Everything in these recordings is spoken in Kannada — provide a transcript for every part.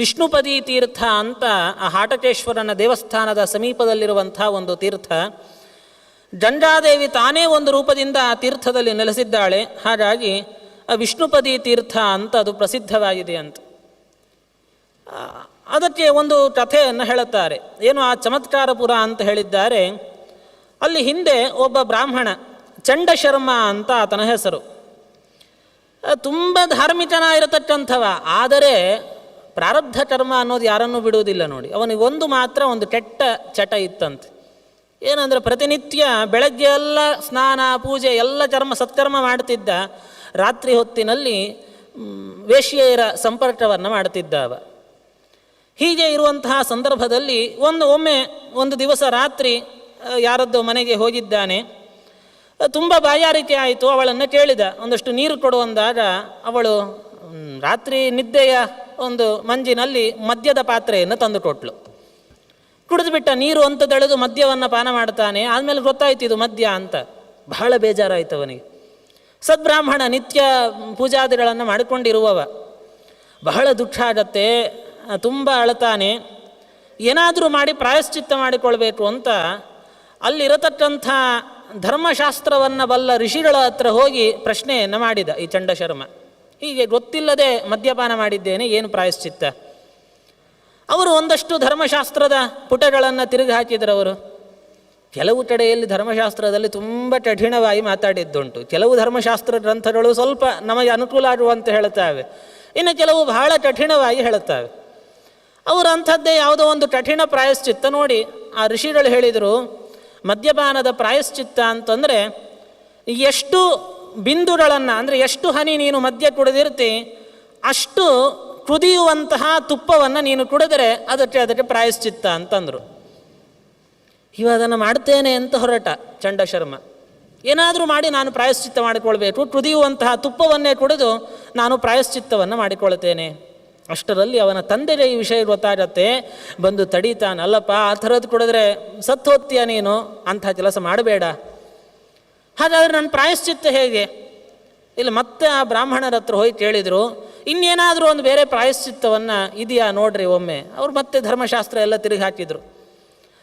ವಿಷ್ಣುಪದಿ ತೀರ್ಥ ಅಂತ ಆ ಹಾಟಕೇಶ್ವರನ ದೇವಸ್ಥಾನದ ಸಮೀಪದಲ್ಲಿರುವಂಥ ಒಂದು ತೀರ್ಥ. ಜಂಜಾದೇವಿ ತಾನೇ ಒಂದು ರೂಪದಿಂದ ಆ ತೀರ್ಥದಲ್ಲಿ ನೆಲೆಸಿದ್ದಾಳೆ. ಹಾಗಾಗಿ ಆ ವಿಷ್ಣುಪದಿ ತೀರ್ಥ ಅಂತ ಅದು ಪ್ರಸಿದ್ಧವಾಗಿದೆ ಅಂತ. ಅದಕ್ಕೆ ಒಂದು ಕಥೆಯನ್ನು ಹೇಳುತ್ತಾರೆ. ಏನು ಆ ಚಮತ್ಕಾರಪುರ ಅಂತ ಹೇಳಿದ್ದಾರೆ. ಅಲ್ಲಿ ಹಿಂದೆ ಒಬ್ಬ ಬ್ರಾಹ್ಮಣ, ಚಂಡಶರ್ಮ ಅಂತ ಆತನ ಹೆಸರು, ತುಂಬ ಧಾರ್ಮಿಕನಾಗಿರತಕ್ಕಂಥವ. ಆದರೆ ಪ್ರಾರಬ್ಧ ಕರ್ಮ ಅನ್ನೋದು ಯಾರನ್ನೂ ಬಿಡುವುದಿಲ್ಲ ನೋಡಿ. ಅವನಿಗೆ ಒಂದು ಕೆಟ್ಟ ಚಟ ಇತ್ತಂತೆ. ಏನಂದರೆ ಪ್ರತಿನಿತ್ಯ ಬೆಳಗ್ಗೆ ಎಲ್ಲ ಸ್ನಾನ ಪೂಜೆ ಎಲ್ಲ ಸತ್ಕರ್ಮ ಮಾಡ್ತಿದ್ದ. ರಾತ್ರಿ ಹೊತ್ತಿನಲ್ಲಿ ವೇಶ್ಯೆಯರ ಸಂಪರ್ಕವನ್ನು ಮಾಡ್ತಿದ್ದ ಅವ. ಹೀಗೆ ಇರುವಂತಹ ಸಂದರ್ಭದಲ್ಲಿ ಒಮ್ಮೆ ಒಂದು ದಿವಸ ರಾತ್ರಿ ಯಾರದ್ದೋ ಮನೆಗೆ ಹೋಗಿದ್ದಾನೆ. ತುಂಬ ಬಾಯಾರಿಕೆ ಆಯಿತು. ಅವಳನ್ನು ಕೇಳಿದ, ಒಂದಷ್ಟು ನೀರು ಕೊಡುವಂದಾಗ ಅವಳು ರಾತ್ರಿ ನಿದ್ದೆಯ ಒಂದು ಮಂಜಿನಲ್ಲಿ ಮದ್ಯದ ಪಾತ್ರೆಯನ್ನು ತಂದು ಕೊಟ್ಲು. ಕುಡಿದುಬಿಟ್ಟ. ನೀರು ಅಂತ ತೆಳೆದು ಮದ್ಯವನ್ನು ಪಾನ ಮಾಡ್ತಾನೆ. ಆದಮೇಲೆ ಗೊತ್ತಾಯ್ತು ಇದು ಮದ್ಯ ಅಂತ. ಬಹಳ ಬೇಜಾರಾಯಿತು ಅವನಿಗೆ. ಸದ್ಬ್ರಾಹ್ಮಣ, ನಿತ್ಯ ಪೂಜಾದಿಗಳನ್ನು ಮಾಡಿಕೊಂಡಿರುವವ. ಬಹಳ ದುಃಖ ಆಗತ್ತೆ, ತುಂಬ ಅಳತಾನೆ. ಏನಾದರೂ ಮಾಡಿ ಪ್ರಾಯಶ್ಚಿತ್ತ ಮಾಡಿಕೊಳ್ಬೇಕು ಅಂತ ಅಲ್ಲಿರತಕ್ಕಂಥ ಧರ್ಮಶಾಸ್ತ್ರವನ್ನು ಬಲ್ಲ ಋಷಿಗಳ ಹತ್ರ ಹೋಗಿ ಪ್ರಶ್ನೆಯನ್ನು ಮಾಡಿದ ಈ ಚಂಡಶರ್ಮ. ಹೀಗೆ ಗೊತ್ತಿಲ್ಲದೆ ಮದ್ಯಪಾನ ಮಾಡಿದ್ದೇನೆ, ಏನು ಪ್ರಾಯಶ್ಚಿತ್ತ? ಅವರು ಒಂದಷ್ಟು ಧರ್ಮಶಾಸ್ತ್ರದ ಪುಟಗಳನ್ನು ತಿರುಗಿ ಹಾಕಿದರು. ಅವರು ಕೆಲವು ಕಡೆಯಲ್ಲಿ ಧರ್ಮಶಾಸ್ತ್ರದಲ್ಲಿ ತುಂಬ ಕಠಿಣವಾಗಿ ಮಾತಾಡಿದ್ದುಂಟು. ಕೆಲವು ಧರ್ಮಶಾಸ್ತ್ರ ಗ್ರಂಥಗಳು ಸ್ವಲ್ಪ ನಮಗೆ ಅನುಕೂಲ ಆಗುವಂತೆ ಹೇಳುತ್ತವೆ, ಇನ್ನು ಕೆಲವು ಬಹಳ ಕಠಿಣವಾಗಿ ಹೇಳುತ್ತವೆ. ಅವರು ಅಂಥದ್ದೇ ಯಾವುದೋ ಒಂದು ಕಠಿಣ ಪ್ರಾಯಶ್ಚಿತ್ತ ನೋಡಿ ಆ ಋಷಿಗಳು ಹೇಳಿದರು, ಮದ್ಯಪಾನದ ಪ್ರಾಯಶ್ಚಿತ್ತ ಅಂತಂದರೆ ಎಷ್ಟು ಬಿಂದುಗಳನ್ನು, ಅಂದರೆ ಎಷ್ಟು ಹನಿ ನೀನು ಮದ್ಯ ಕುಡಿದಿರ್ತಿ ಅಷ್ಟು ಕುದಿಯುವಂತಹ ತುಪ್ಪವನ್ನು ನೀನು ಕುಡಿದರೆ ಅದಕ್ಕೆ ಪ್ರಾಯಶ್ಚಿತ್ತ ಅಂತಂದರು. ಅದನ್ನು ಮಾಡ್ತೇನೆ ಅಂತ ಹೊರಟ ಚಂಡಶರ್ಮ. ಏನಾದರೂ ಮಾಡಿ ನಾನು ಪ್ರಾಯಶ್ಚಿತ್ತ ಮಾಡಿಕೊಳ್ಬೇಕು, ಕುದಿಯುವಂತಹ ತುಪ್ಪವನ್ನೇ ಕುಡಿದು ನಾನು ಪ್ರಾಯಶ್ಚಿತ್ತವನ್ನು ಮಾಡಿಕೊಳ್ತೇನೆ. ಅಷ್ಟರಲ್ಲಿ ಅವನ ತಂದೆಗೆ ಈ ವಿಷಯ ಗೊತ್ತಾಗತ್ತೆ. ಬಂದು ತಡೀತಾನೆ, ಅಲ್ಲಪ್ಪ ಆ ಥರದ್ದು ಕುಡಿದ್ರೆ ಸತ್ತು ಹೋಗ್ತೀಯ ನೀನು, ಅಂಥ ಕೆಲಸ ಮಾಡಬೇಡ. ಹಾಗಾದರೆ ನನ್ನ ಪ್ರಾಯಶ್ಚಿತ್ತ ಹೇಗೆ? ಇಲ್ಲಿ ಮತ್ತೆ ಆ ಬ್ರಾಹ್ಮಣರ ಹತ್ರ ಹೋಗಿ ಕೇಳಿದರು, ಇನ್ನೇನಾದರೂ ಒಂದು ಬೇರೆ ಪ್ರಾಯಶ್ಚಿತ್ತವನ್ನು ಇದೆಯಾ ನೋಡ್ರಿ ಒಮ್ಮೆ. ಅವ್ರು ಮತ್ತೆ ಧರ್ಮಶಾಸ್ತ್ರ ಎಲ್ಲ ತಿರುಗಿ ಹಾಕಿದರು.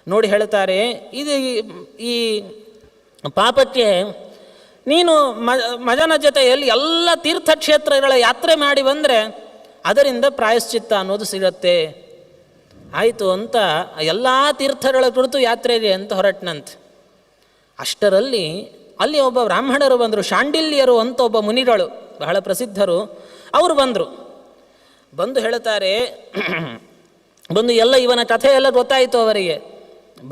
ನೋಡಿ ಹೇಳ್ತಾರೆ, ಇದು ಈ ಪಾಪಕ್ಕೆ ನೀನು ಮಜನ ಜೊತೆಯಲ್ಲಿ ಎಲ್ಲ ತೀರ್ಥಕ್ಷೇತ್ರಗಳ ಯಾತ್ರೆ ಮಾಡಿ ಬಂದರೆ ಅದರಿಂದ ಪ್ರಾಯಶ್ಚಿತ್ತ ಅನ್ನೋದು ಸಿಗತ್ತೆ. ಆಯಿತು ಅಂತ ಎಲ್ಲ ತೀರ್ಥಗಳ ಕುರಿತು ಯಾತ್ರೆಗೆ ಅಂತ ಹೊರಟನಂತೆ. ಅಷ್ಟರಲ್ಲಿ ಅಲ್ಲಿ ಒಬ್ಬ ಬ್ರಾಹ್ಮಣರು ಬಂದರು, ಶಾಂಡಿಲ್ಯರು ಅಂತ ಒಬ್ಬ ಮುನಿಗಳು, ಬಹಳ ಪ್ರಸಿದ್ಧರು. ಅವರು ಬಂದು ಹೇಳ್ತಾರೆ, ಬಂದು ಎಲ್ಲ ಇವನ ಕಥೆ ಎಲ್ಲ ಗೊತ್ತಾಯಿತು ಅವರಿಗೆ.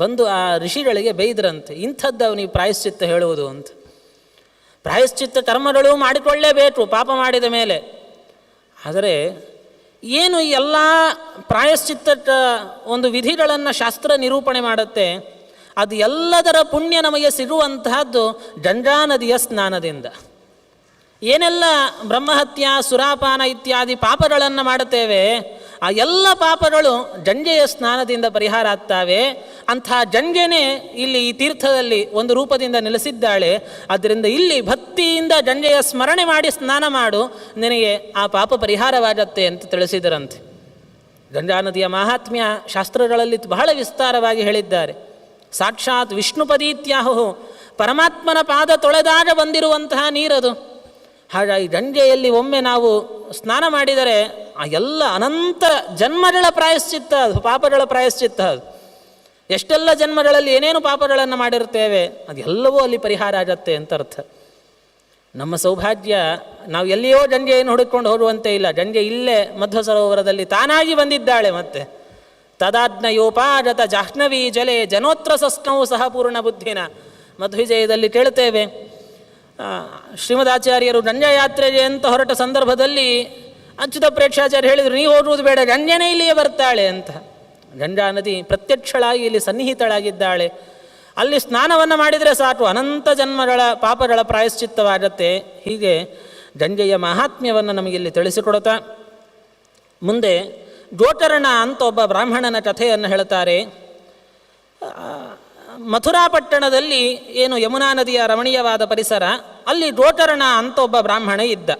ಬಂದು ಆ ಋಷಿಗಳಿಗೆ ಬೈದ್ರಂತೆ, ಇಂಥದ್ದು ಅವನಿಗೆ ಪ್ರಾಯಶ್ಚಿತ್ತ ಹೇಳುವುದು ಅಂತ. ಪ್ರಾಯಶ್ಚಿತ್ತ ಕರ್ಮಗಳು ಮಾಡಿಕೊಳ್ಳಲೇಬೇಕು ಪಾಪ ಮಾಡಿದ ಮೇಲೆ. ಆದರೆ ಏನು ಈ ಎಲ್ಲ ಪ್ರಾಯಶ್ಚಿತ್ತ ಒಂದು ವಿಧಿಗಳನ್ನು ಶಾಸ್ತ್ರ ನಿರೂಪಣೆ ಮಾಡುತ್ತೆ, ಅದು ಎಲ್ಲದರ ಪುಣ್ಯ ನಮಗೆ ಸಿಗುವಂತಹದ್ದು ಗಂಗಾ ನದಿಯ ಸ್ನಾನದಿಂದ. ಏನೆಲ್ಲ ಬ್ರಹ್ಮಹತ್ಯ ಸುರಾಪಾನ ಇತ್ಯಾದಿ ಪಾಪಗಳನ್ನು ಮಾಡುತ್ತೇವೆ, ಆ ಎಲ್ಲ ಪಾಪಗಳು ಗಂಗೆಯ ಸ್ನಾನದಿಂದ ಪರಿಹಾರ ಆಗ್ತವೆ. ಅಂಥ ಗಂಗೆನೇ ಇಲ್ಲಿ ಈ ತೀರ್ಥದಲ್ಲಿ ಒಂದು ರೂಪದಿಂದ ನೆಲೆಸಿದ್ದಾಳೆ. ಆದ್ದರಿಂದ ಇಲ್ಲಿ ಭಕ್ತಿಯಿಂದ ಗಂಗೆಯ ಸ್ಮರಣೆ ಮಾಡಿ ಸ್ನಾನ ಮಾಡು, ನಿನಗೆ ಆ ಪಾಪ ಪರಿಹಾರವಾಗತ್ತೆ ಅಂತ ತಿಳಿಸಿದರಂತೆ. ಗಂಗಾ ನದಿಯ ಮಹಾತ್ಮ್ಯ ಶಾಸ್ತ್ರಗಳಲ್ಲಿ ಬಹಳ ವಿಸ್ತಾರವಾಗಿ ಹೇಳಿದ್ದಾರೆ. ಸಾಕ್ಷಾತ್ ವಿಷ್ಣುಪದೀತ್ಯಾಹು, ಪರಮಾತ್ಮನ ಪಾದ ತೊಳೆದಾಗ ಬಂದಿರುವಂತಹ ನೀರದು. ಹಾಗಾಗಿ ಗಂಗೆಯಲ್ಲಿ ಒಮ್ಮೆ ನಾವು ಸ್ನಾನ ಮಾಡಿದರೆ ಆ ಎಲ್ಲ ಅನಂತ ಜನ್ಮಗಳ ಪ್ರಾಯಶ್ಚಿತ್ತ ಅದು, ಪಾಪಗಳ ಪ್ರಾಯಶ್ಚಿತ್ತ ಅದು. ಎಷ್ಟೆಲ್ಲ ಜನ್ಮಗಳಲ್ಲಿ ಏನೇನು ಪಾಪಗಳನ್ನು ಮಾಡಿರ್ತೇವೆ ಅದೆಲ್ಲವೂ ಅಲ್ಲಿ ಪರಿಹಾರ ಆಗತ್ತೆ ಅಂತ ಅರ್ಥ. ನಮ್ಮ ಸೌಭಾಗ್ಯ, ನಾವು ಎಲ್ಲಿಯೋ ಗಂಗೆಯನ್ನು ಹುಡುಕೊಂಡು ಹೋಗುವಂತೆ ಇಲ್ಲ. ಗಂಗೆ ಇಲ್ಲೇ ಮಧ್ವ ಸರೋವರದಲ್ಲಿ ತಾನಾಗಿ ಬಂದಿದ್ದಾಳೆ. ಮತ್ತೆ ತದಾಜ್ಞಯೋಪಾಗತ ಜಾಹ್ನವೀ ಜಲೆ ಜನೋತ್ರ ಸಸ್ನವು ಸಹ ಪೂರ್ಣ ಬುದ್ಧಿನ. ಮಧ್ವಿಜಯದಲ್ಲಿ ಕೇಳ್ತೇವೆ, ಶ್ರೀಮದಾಚಾರ್ಯರು ಗಂಗಾ ಯಾತ್ರೆಗೆ ಅಂತ ಹೊರಟ ಸಂದರ್ಭದಲ್ಲಿ ಅಚ್ಯುತ ಪ್ರೇಕ್ಷಾಚಾರ್ಯ ಹೇಳಿದರು, ನೀವು ಹೋಗುವುದು ಬೇಡ, ಗಂಗೆನೇ ಇಲ್ಲಿಯೇ ಬರ್ತಾಳೆ ಅಂತ. ಗಂಗಾ ನದಿ ಪ್ರತ್ಯಕ್ಷಳಾಗಿ ಇಲ್ಲಿ ಸನ್ನಿಹಿತಳಾಗಿದ್ದಾಳೆ. ಅಲ್ಲಿ ಸ್ನಾನವನ್ನು ಮಾಡಿದರೆ ಸಾಕು, ಅನಂತ ಜನ್ಮಗಳ ಪಾಪಗಳ ಪ್ರಾಯಶ್ಚಿತ್ತವಾಗತ್ತೆ. ಹೀಗೆ ಗಂಗೆಯ ಮಹಾತ್ಮ್ಯವನ್ನು ನಮಗಿಲ್ಲಿ ತಿಳಿಸಿಕೊಡುತ್ತಾ ಮುಂದೆ ಗೋಕರ್ಣ ಅಂತ ಒಬ್ಬ ಬ್ರಾಹ್ಮಣನ ಕಥೆಯನ್ನು ಹೇಳ್ತಾರೆ. ಮಥುರಾ ಪಟ್ಟಣದಲ್ಲಿ ಏನು ಯಮುನಾ ನದಿಯ ರಮಣೀಯವಾದ ಪರಿಸರ, ಅಲ್ಲಿ ಗೋಕರ್ಣ ಅಂತ ಒಬ್ಬ ಬ್ರಾಹ್ಮಣ ಇದ್ದ.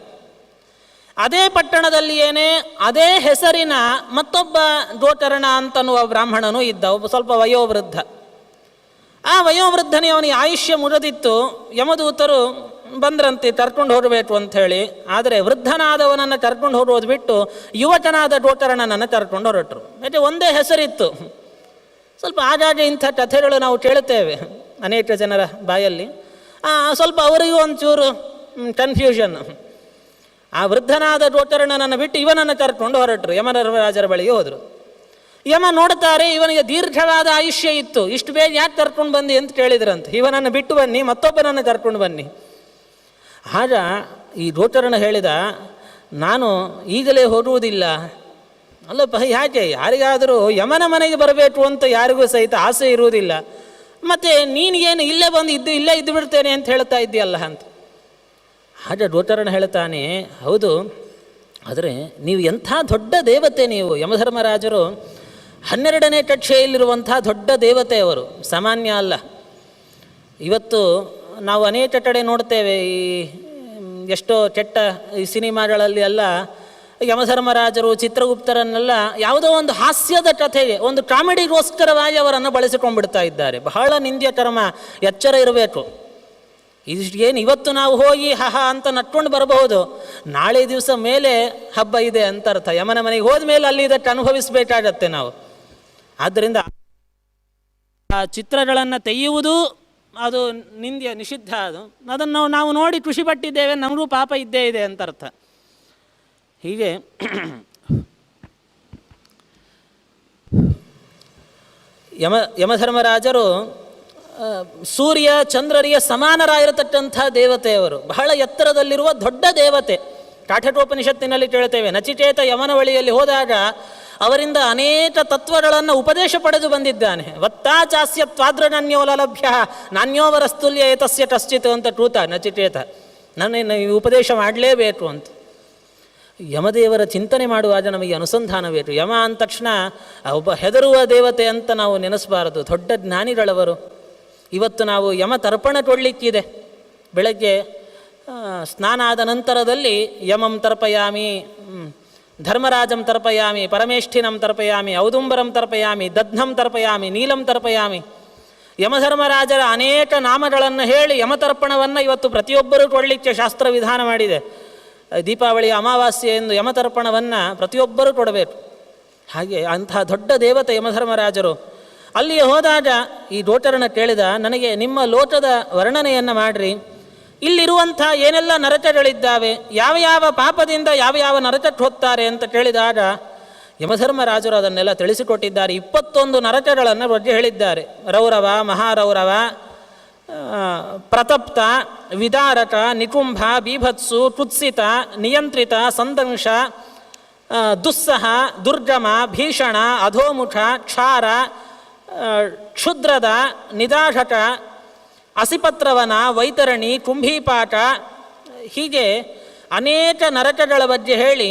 ಅದೇ ಪಟ್ಟಣದಲ್ಲಿಯೇನೆ ಅದೇ ಹೆಸರಿನ ಮತ್ತೊಬ್ಬ ಗೋಚರಣ ಅಂತನ್ನುವ ಬ್ರಾಹ್ಮಣನೂ ಇದ್ದ, ಒಬ್ಬ ಸ್ವಲ್ಪ ವಯೋವೃದ್ಧ. ಆ ವಯೋವೃದ್ಧನೇ ಅವನಿಗೆ ಆಯುಷ್ಯ ಮುರಿದಿತ್ತು. ಯಮದೂತರು ಬಂದ್ರಂತೆ ಕರ್ಕೊಂಡು ಹೋಗಬೇಕು ಅಂಥೇಳಿ. ಆದರೆ ವೃದ್ಧನಾದವನನ್ನು ಕರ್ಕೊಂಡು ಹೋಗೋದು ಬಿಟ್ಟು ಯುವಕನಾದ ಗೋಚರಣನನ್ನು ಕರ್ಕೊಂಡು ಹೊರಟರು. ಯಾಕೆ ಒಂದೇ ಹೆಸರಿತ್ತು. ಸ್ವಲ್ಪ ಆಗಾಗ ಇಂಥ ಕಥೆಗಳು ನಾವು ಕೇಳುತ್ತೇವೆ ಅನೇಕ ಜನರ ಬಾಯಲ್ಲಿ. ಸ್ವಲ್ಪ ಅವರಿಗೂ ಒಂಚೂರು ಕನ್ಫ್ಯೂಷನ್. ಆ ವೃದ್ಧನಾದ ಗೋಚರಣನನ್ನು ಬಿಟ್ಟು ಇವನನ್ನು ಕರ್ಕೊಂಡು ಹೊರಟರು. ಯಮಧರ್ಮರಾಜರ ಬಳಿಗೆ ಹೋದರು. ಯಮ ನೋಡ್ತಾರೆ, ಇವನಿಗೆ ದೀರ್ಘವಾದ ಆಯುಷ್ಯ ಇತ್ತು, ಇಷ್ಟು ಬೇಗ ಯಾಕೆ ಕರ್ಕೊಂಡು ಬಂದಿ ಅಂತ ಕೇಳಿದ್ರಂತೆ. ಇವನನ್ನು ಬಿಟ್ಟು ಬನ್ನಿ, ಮತ್ತೊಬ್ಬನನ್ನು ಕರ್ಕೊಂಡು ಬನ್ನಿ. ಆಗ ಈ ಗೋಚರಣ ಹೇಳಿದ, ನಾನು ಈಗಲೇ ಹೋಗುವುದಿಲ್ಲ. ಅಲ್ಲಪ್ಪ, ಯಾಕೆ? ಯಾರಿಗಾದರೂ ಯಮನ ಮನೆಗೆ ಬರಬೇಕು ಅಂತ ಯಾರಿಗೂ ಸಹಿತ ಆಸೆ ಇರುವುದಿಲ್ಲ. ಮತ್ತು ನೀನೇನು ಇಲ್ಲೇ ಬಂದು ಇಲ್ಲೇ ಇದ್ದು ಬಿಡ್ತೇನೆ ಅಂತ ಹೇಳ್ತಾ ಇದ್ದೀಯಲ್ಲ ಅಂತ. ಆಗ ಗೋಚರಣ ಹೇಳ್ತಾನೆ, ಹೌದು, ಆದರೆ ನೀವು ಎಂಥ ದೊಡ್ಡ ದೇವತೆ ನೀವು. ಯಮಧರ್ಮರಾಜರು 12ನೇ ಕಕ್ಷೆಯಲ್ಲಿರುವಂಥ ದೊಡ್ಡ ದೇವತೆ ಅವರು, ಸಾಮಾನ್ಯ ಅಲ್ಲ. ಇವತ್ತು ನಾವು ಅನೇಕ ಕಡೆ ನೋಡ್ತೇವೆ, ಈ ಎಷ್ಟೋ ಕೆಟ್ಟ ಈ ಸಿನಿಮಾಗಳಲ್ಲಿ ಎಲ್ಲ ಯಮಧರ್ಮರಾಜರು ಚಿತ್ರಗುಪ್ತರನ್ನೆಲ್ಲ ಯಾವುದೋ ಒಂದು ಹಾಸ್ಯದ ಕಥೆಗೆ, ಒಂದು ಕಾಮಿಡಿಗೋಸ್ಕರವಾಗಿ ಅವರನ್ನು ಬಳಸಿಕೊಂಡ್ಬಿಡ್ತಾ ಇದ್ದಾರೆ. ಬಹಳ ನಿಂದ್ಯ ಕರ್ಮ, ಎಚ್ಚರ ಇರಬೇಕು. ಏನು ಇವತ್ತು ನಾವು ಹೋಗಿ ಅಂತ ನಟ್ಕೊಂಡು ಬರಬಹುದು, ನಾಳೆ ದಿವಸ ಮೇಲೆ ಹಬ್ಬ ಇದೆ ಅಂತ ಅರ್ಥ. ಯಮನ ಮನೆಗೆ ಹೋದ ಮೇಲೆ ಅಲ್ಲಿ ಇದಕ್ಕೆ ಅನುಭವಿಸಬೇಕಾಗತ್ತೆ ನಾವು. ಆದ್ದರಿಂದ ಆ ಚಿತ್ರಗಳನ್ನು ತೆಗೆಯುವುದು ಅದು ನಿಂದ್ಯ, ನಿಷಿದ್ಧ. ಅದನ್ನು ನಾವು ನೋಡಿ ಖುಷಿಪಟ್ಟಿದ್ದೇವೆ, ನಮಗೂ ಪಾಪ ಇದ್ದೇ ಇದೆ ಅಂತ ಅರ್ಥ. ಹೀಗೆ ಯಮಧರ್ಮರಾಜರು ಸೂರ್ಯ ಚಂದ್ರರಿಗೆ ಸಮಾನರಾಗಿರತಕ್ಕಂಥ ದೇವತೆಯವರು, ಬಹಳ ಎತ್ತರದಲ್ಲಿರುವ ದೊಡ್ಡ ದೇವತೆ. ಕಾಠಕೋಪನಿಷತ್ತಿನಲ್ಲಿ ಕೇಳ್ತೇವೆ, ನಚಿಕೇತ ಯಮನ ಬಳಿಯಲ್ಲಿ ಹೋದಾಗ ಅವರಿಂದ ಅನೇಕ ತತ್ವಗಳನ್ನು ಉಪದೇಶ ಪಡೆದು ಬಂದಿದ್ದಾನೆ. ವತ್ತಾಚಾಸ್ಯ ತ್ವಾದ್ರನನ್ಯೋಲಭ್ಯ ನಾನ್ಯೋವರಸ್ತುಲ್ಯ ಏತಸ್ಯ ಕಶ್ಚಿತ್ ಅಂತ ಕೂತ ನಚಿಕೇತ, ನನ್ನ ಉಪದೇಶ ಮಾಡಲೇಬೇಕು ಅಂತ. ಯಮದೇವರ ಚಿಂತನೆ ಮಾಡುವಾಗ ನಮಗೆ ಅನುಸಂಧಾನ ಬೇಕು. ಯಮ ಅಂದ ತಕ್ಷಣ ಒಬ್ಬ ಹೆದರುವ ದೇವತೆ ಅಂತ ನಾವು ನೆನೆಸಬಾರದು, ದೊಡ್ಡ ಜ್ಞಾನಿಗಳವರು. ಇವತ್ತು ನಾವು ಯಮ ತರ್ಪಣ ಕೊಡಲಿಕ್ಕಿದೆ. ಬೆಳಗ್ಗೆ ಸ್ನಾನ ಆದ ನಂತರದಲ್ಲಿ ಯಮಂ ತರ್ಪಯಾಮಿ, ಧರ್ಮರಾಜಂ ತರ್ಪಯಾಮಿ, ಪರಮೇಷ್ಠಿನಂ ತರ್ಪಯಾಮಿ, ಔದುಂಬರಂ ತರ್ಪಯಾಮಿ, ದಧ್ನಂ ತರ್ಪಯಾಮಿ, ನೀಲಂ ತರ್ಪಯಾಮಿ. ಯಮಧರ್ಮರಾಜರ ಅನೇಕ ನಾಮಗಳನ್ನು ಹೇಳಿ ಯಮತರ್ಪಣವನ್ನು ಇವತ್ತು ಪ್ರತಿಯೊಬ್ಬರೂ ಕೊಡಲಿಕ್ಕೆ ಶಾಸ್ತ್ರ ವಿಧಾನ ಮಾಡಿದೆ. ದೀಪಾವಳಿ ಅಮಾವಾಸ್ಯೆ ಎಂದು ಯಮತರ್ಪಣವನ್ನು ಪ್ರತಿಯೊಬ್ಬರೂ ಕೊಡಬೇಕು. ಹಾಗೆ ಅಂಥ ದೊಡ್ಡ ದೇವತೆ ಯಮಧರ್ಮರಾಜರು. ಅಲ್ಲಿಗೆ ಹೋದಾಗ ಈ ಗೋಚರಣ ಕೇಳಿದ, ನನಗೆ ನಿಮ್ಮ ಲೋಕದ ವರ್ಣನೆಯನ್ನು ಮಾಡಿರಿ. ಇಲ್ಲಿರುವಂಥ ಏನೆಲ್ಲ ನರಕಗಳಿದ್ದಾವೆ, ಯಾವ ಯಾವ ಪಾಪದಿಂದ ಯಾವ ಯಾವ ನರಕಕ್ಕೆ ಹೋಗ್ತಾರೆ ಅಂತ ಕೇಳಿದಾಗ ಯಮಧರ್ಮರಾಜರು ಅದನ್ನೆಲ್ಲ ತಿಳಿಸಿಕೊಟ್ಟಿದ್ದಾರೆ. 21 ನರಕಗಳನ್ನು ಬಗ್ಗೆ ಹೇಳಿದ್ದಾರೆ. ರೌರವ, ಮಹಾರೌರವ, ಪ್ರತಪ್ತ, ವಿದಾರಕ, ನಿಕುಂಭ, ಬೀಭತ್ಸು, ಕುತ್ಸಿತ, ನಿಯಂತ್ರಿತ, ಸಂದಂಶ, ದುಸ್ಸಹ, ದುರ್ಗಮ, ಭೀಷಣ, ಅಧೋಮುಖ, ಕ್ಷಾರ, ಕ್ಷುದ್ರದ, ನಿದಾಘಟ, ಅಸಿಪತ್ರವನ, ವೈತರಣಿ, ಕುಂಭೀಪಾಕ, ಹೀಗೆ ಅನೇಕ ನರಕಗಳ ಬಗ್ಗೆ ಹೇಳಿ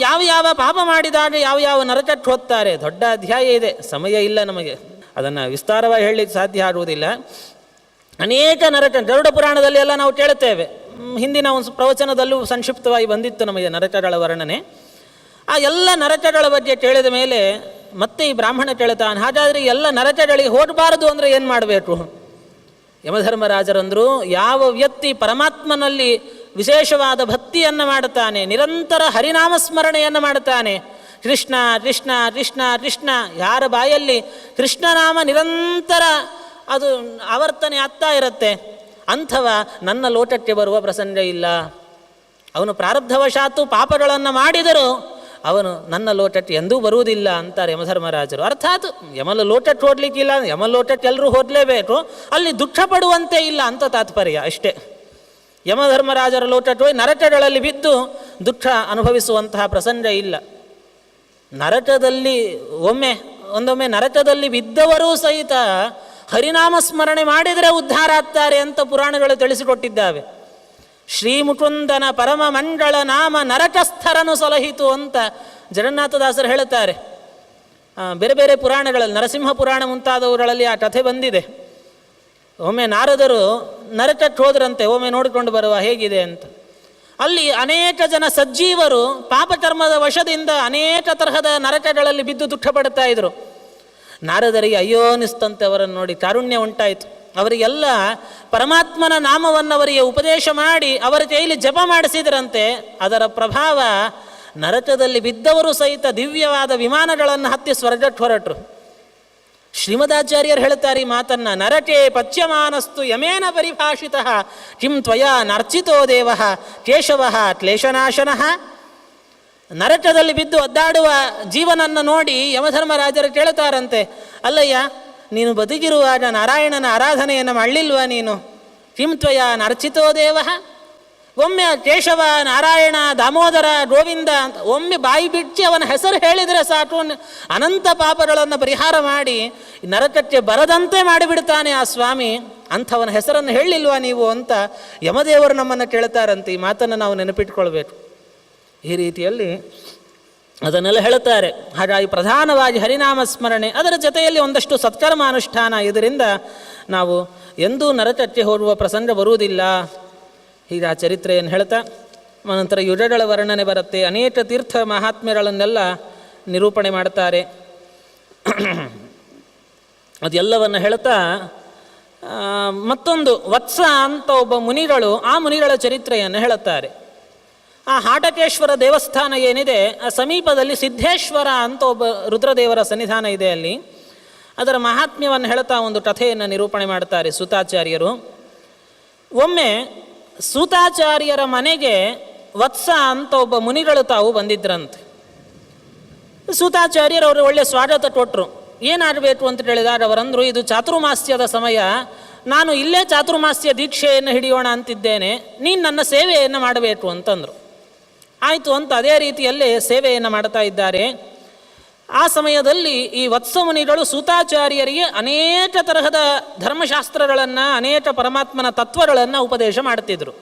ಯಾವ ಯಾವ ಪಾಪ ಮಾಡಿದಾಗ ಯಾವ ಯಾವ ನರಕಕ್ಕೆ ಹೋಗ್ತಾರೆ. ದೊಡ್ಡ ಅಧ್ಯಾಯ ಇದೆ, ಸಮಯ ಇಲ್ಲ ನಮಗೆ, ಅದನ್ನು ವಿಸ್ತಾರವಾಗಿ ಹೇಳಲಿಕ್ಕೆ ಸಾಧ್ಯ ಆಗುವುದಿಲ್ಲ. ಅನೇಕ ನರಕ ಗರುಡ ಪುರಾಣದಲ್ಲಿ ಎಲ್ಲ ನಾವು ಕೇಳುತ್ತೇವೆ. ಹಿಂದಿನ ಒಂದು ಪ್ರವಚನದಲ್ಲೂ ಸಂಕ್ಷಿಪ್ತವಾಗಿ ಬಂದಿತ್ತು ನಮಗೆ ನರಕಗಳ ವರ್ಣನೆ. ಆ ಎಲ್ಲ ನರಕಗಳ ಬಗ್ಗೆ ಕೇಳಿದ ಮೇಲೆ ಮತ್ತೆ ಈ ಬ್ರಾಹ್ಮಣ ಕೇಳ್ತಾನೆ, ಹಾಗಾದರೆ ಎಲ್ಲ ನರಕಗಳಿಗೆ ಹೋಗಬಾರದು ಅಂದರೆ ಏನು ಮಾಡಬೇಕು? ಯಮಧರ್ಮರಾಜರಂದರು, ಯಾವ ವ್ಯಕ್ತಿ ಪರಮಾತ್ಮನಲ್ಲಿ ವಿಶೇಷವಾದ ಭಕ್ತಿಯನ್ನು ಮಾಡುತ್ತಾನೆ, ನಿರಂತರ ಹರಿನಾಮ ಸ್ಮರಣೆಯನ್ನು ಮಾಡುತ್ತಾನೆ, ಕೃಷ್ಣ ಕೃಷ್ಣ ಕೃಷ್ಣ ಕೃಷ್ಣ, ಯಾರ ಬಾಯಲ್ಲಿ ಕೃಷ್ಣನಾಮ ನಿರಂತರ ಅದು ಆವರ್ತನೆ ಆಗ್ತಾ ಇರುತ್ತೆ, ಅಂಥವ ನನ್ನ ಲೋಟಕ್ಕೆ ಬರುವ ಪ್ರಸಂಗ ಇಲ್ಲ. ಅವನು ಪ್ರಾರಬ್ಧವಶಾತ್ತು ಪಾಪಗಳನ್ನು ಮಾಡಿದರೂ ಅವನು ನನ್ನ ಲೋಟಕ್ಕೆ ಎಂದೂ ಬರುವುದಿಲ್ಲ ಅಂತಾರೆ ಯಮಧರ್ಮರಾಜರು. ಅರ್ಥಾತ್ ಯಮಲ ಲೋಟಕ್ಕೆ ಹೋಗ್ಲಿಕ್ಕಿಲ್ಲ, ಯಮಲೋಟಕ್ಕೆ ಎಲ್ಲರೂ ಹೋಗಲೇಬೇಕು, ಅಲ್ಲಿ ದುಃಖ ಪಡುವಂತೆ ಇಲ್ಲ ಅಂತ ತಾತ್ಪರ್ಯ ಅಷ್ಟೇ. ಯಮಧರ್ಮರಾಜರ ಲೋಟಕ್ಕೆ ಹೋಗಿ ನರಕಗಳಲ್ಲಿ ಬಿದ್ದು ದುಃಖ ಅನುಭವಿಸುವಂತಹ ಪ್ರಸಂಗ ಇಲ್ಲ. ನರಕದಲ್ಲಿ ಒಂದೊಮ್ಮೆ ನರಕದಲ್ಲಿ ಬಿದ್ದವರೂ ಸಹಿತ ಹರಿನಾಮ ಸ್ಮರಣೆ ಮಾಡಿದರೆ ಉದ್ಧಾರ ಆಗ್ತಾರೆ ಅಂತ ಪುರಾಣಗಳು ತಿಳಿಸಿಕೊಟ್ಟಿದ್ದಾವೆ. ಶ್ರೀಮುಕುಂದನ ಪರಮ ಮಂಗಳ ನಾಮ ನರಕಸ್ಥರನು ಸಲಹಿತು ಅಂತ ಜಗನ್ನಾಥದಾಸರು ಹೇಳುತ್ತಾರೆ. ಬೇರೆ ಬೇರೆ ಪುರಾಣಗಳಲ್ಲಿ, ನರಸಿಂಹ ಪುರಾಣ ಮುಂತಾದವುಗಳಲ್ಲಿ ಆ ಕಥೆ ಬಂದಿದೆ. ಒಮ್ಮೆ ನಾರದರು ನರಕಕ್ಕೆ ಹೋದ್ರಂತೆ, ಒಮ್ಮೆ ನೋಡಿಕೊಂಡು ಬರುವ ಹೇಗಿದೆ ಅಂತ. ಅಲ್ಲಿ ಅನೇಕ ಜನ ಸಜ್ಜೀವರು ಪಾಪಕರ್ಮದ ವಶದಿಂದ ಅನೇಕ ತರಹದ ನರಕಗಳಲ್ಲಿ ಬಿದ್ದು ದುಃಖ ಪಡ್ತಾ ಇದ್ರು. ನಾರದರಿಗೆ ಅಯ್ಯೋ ಅನಿಸ್ತಂತೆ ಅವರನ್ನು ನೋಡಿ, ಕಾರುಣ್ಯ ಉಂಟಾಯಿತು. ಅವರಿಗೆಲ್ಲ ಪರಮಾತ್ಮನ ನಾಮವನ್ನು ಅವರಿಗೆ ಉಪದೇಶ ಮಾಡಿ ಅವರ ಕೈಲಿ ಜಪ ಮಾಡಿಸಿದ್ರಂತೆ. ಅದರ ಪ್ರಭಾವ ನರಕದಲ್ಲಿ ಬಿದ್ದವರು ಸಹಿತ ದಿವ್ಯವಾದ ವಿಮಾನಗಳನ್ನು ಹತ್ತಿ ಸ್ವರ್ಗಕ್ಕೆ ಹೊರಟರು. ಶ್ರೀಮದಾಚಾರ್ಯರು ಹೇಳ್ತಾರೆ ಈ ಮಾತನ್ನು, ನರಕೆ ಪಚ್ಯಮಾನಸ್ತು ಯಮೇನ ಪರಿಭಾಷಿತಃ ಕಿಂ ತ್ವಯಾ ನರ್ಚಿತೋ ದೇವ ಕೇಶವ ಕ್ಲೇಶನಾಶನಃ. ನರಕದಲ್ಲಿ ಬಿದ್ದು ಒದ್ದಾಡುವ ಜೀವನನ್ನು ನೋಡಿ ಯಮಧರ್ಮರಾಜರು ಕೇಳ್ತಾರಂತೆ, ಅಲ್ಲಯ್ಯ ನೀನು ಬದುಕಿರುವಾಗ ನಾರಾಯಣನ ಆರಾಧನೆಯನ್ನು ಮಾಡಲಿಲ್ವ ನೀನು? ಕಿಂ ತ್ವಯಾ ನರ್ಚಿತೋ ದೇವ. ಒಮ್ಮೆ ಕೇಶವ, ನಾರಾಯಣ, ದಾಮೋದರ, ಗೋವಿಂದ ಅಂತ ಒಮ್ಮೆ ಬಾಯಿ ಬಿಚ್ಚಿ ಅವನ ಹೆಸರು ಹೇಳಿದರೆ ಸಾಕು, ಅನಂತ ಪಾಪಗಳನ್ನು ಪರಿಹಾರ ಮಾಡಿ ನರಕಕ್ಕೆ ಬರದಂತೆ ಮಾಡಿಬಿಡ್ತಾನೆ ಆ ಸ್ವಾಮಿ. ಅಂಥವನ ಹೆಸರನ್ನು ಹೇಳಲಿಲ್ವಾ ನೀವು ಅಂತ ಯಮದೇವರು ನಮ್ಮನ್ನು ಕೇಳ್ತಾರಂತೆ. ಈ ಮಾತನ್ನು ನಾವು ನೆನಪಿಟ್ಕೊಳ್ಬೇಕು. ಈ ರೀತಿಯಲ್ಲಿ ಅದನ್ನೆಲ್ಲ ಹೇಳುತ್ತಾರೆ. ಹಾಗಾಗಿ ಪ್ರಧಾನವಾಗಿ ಹರಿನಾಮ ಸ್ಮರಣೆ, ಅದರ ಜೊತೆಯಲ್ಲಿ ಒಂದಷ್ಟು ಸತ್ಕರ್ಮ ಅನುಷ್ಠಾನ, ಇದರಿಂದ ನಾವು ಎಂದೂ ನರಕಕ್ಕೆ ಹೋಗುವ ಪ್ರಸಂಗ ಬರುವುದಿಲ್ಲ. ಹೀಗೆ ಆ ಚರಿತ್ರೆಯನ್ನು ಹೇಳ್ತಾ ನಂತರ ಯುಗಗಳ ವರ್ಣನೆ ಬರುತ್ತೆ. ಅನೇಕ ತೀರ್ಥ ಮಹಾತ್ಮ್ಯಗಳನ್ನೆಲ್ಲ ನಿರೂಪಣೆ ಮಾಡ್ತಾರೆ. ಅದೆಲ್ಲವನ್ನು ಹೇಳ್ತಾ ಮತ್ತೊಂದು ವತ್ಸ ಅಂತ ಒಬ್ಬ ಮುನಿಗಳು, ಆ ಮುನಿಗಳ ಚರಿತ್ರೆಯನ್ನು ಹೇಳುತ್ತಾರೆ. ಆ ಹಾಟಕೇಶ್ವರ ದೇವಸ್ಥಾನ ಏನಿದೆ, ಆ ಸಮೀಪದಲ್ಲಿ ಸಿದ್ಧೇಶ್ವರ ಅಂತ ಒಬ್ಬ ರುದ್ರದೇವರ ಸನ್ನಿಧಾನ ಇದೆ. ಅಲ್ಲಿ ಅದರ ಮಹಾತ್ಮ್ಯವನ್ನು ಹೇಳ್ತಾ ಒಂದು ಕಥೆಯನ್ನು ನಿರೂಪಣೆ ಮಾಡ್ತಾರೆ ಸೂತಾಚಾರ್ಯರು. ಒಮ್ಮೆ ಸೂತಾಚಾರ್ಯರ ಮನೆಗೆ ವತ್ಸ ಅಂತ ಒಬ್ಬ ಮುನಿಗಳು ತಾವು ಬಂದಿದ್ರಂತೆ. ಸೂತಾಚಾರ್ಯರು ಅವರು ಒಳ್ಳೆಯ ಸ್ವಾಗತ ಕೊಟ್ಟರು. ಏನಾಗಬೇಕು ಅಂತ ಕೇಳಿದಾಗ ಅವರಂದರು, ಇದು ಚಾತುರ್ಮಾಸ್ಯದ ಸಮಯ, ನಾನು ಇಲ್ಲೇ ಚಾತುರ್ಮಾಸ್ಯ ದೀಕ್ಷೆಯನ್ನು ಹಿಡಿಯೋಣ ಅಂತಿದ್ದೇನೆ, ನೀನು ನನ್ನ ಸೇವೆಯನ್ನು ಮಾಡಬೇಕು ಅಂತಂದರು. ಆಯಿತು ಅಂತ ಅದೇ ರೀತಿಯಲ್ಲೇ ಸೇವೆಯನ್ನು ಮಾಡ್ತಾ ಇದ್ದಾರೆ. ಆ ಸಮಯದಲ್ಲಿ ಈ ವತ್ಸ ಮುನಿಗಳು ಸೂತಾಚಾರ್ಯರಿಗೆ ಅನೇಕ ತರಹದ ಧರ್ಮಶಾಸ್ತ್ರಗಳನ್ನು, ಅನೇಕ ಪರಮಾತ್ಮನ ತತ್ವಗಳನ್ನು ಉಪದೇಶ ಮಾಡ್ತಿದ್ರು.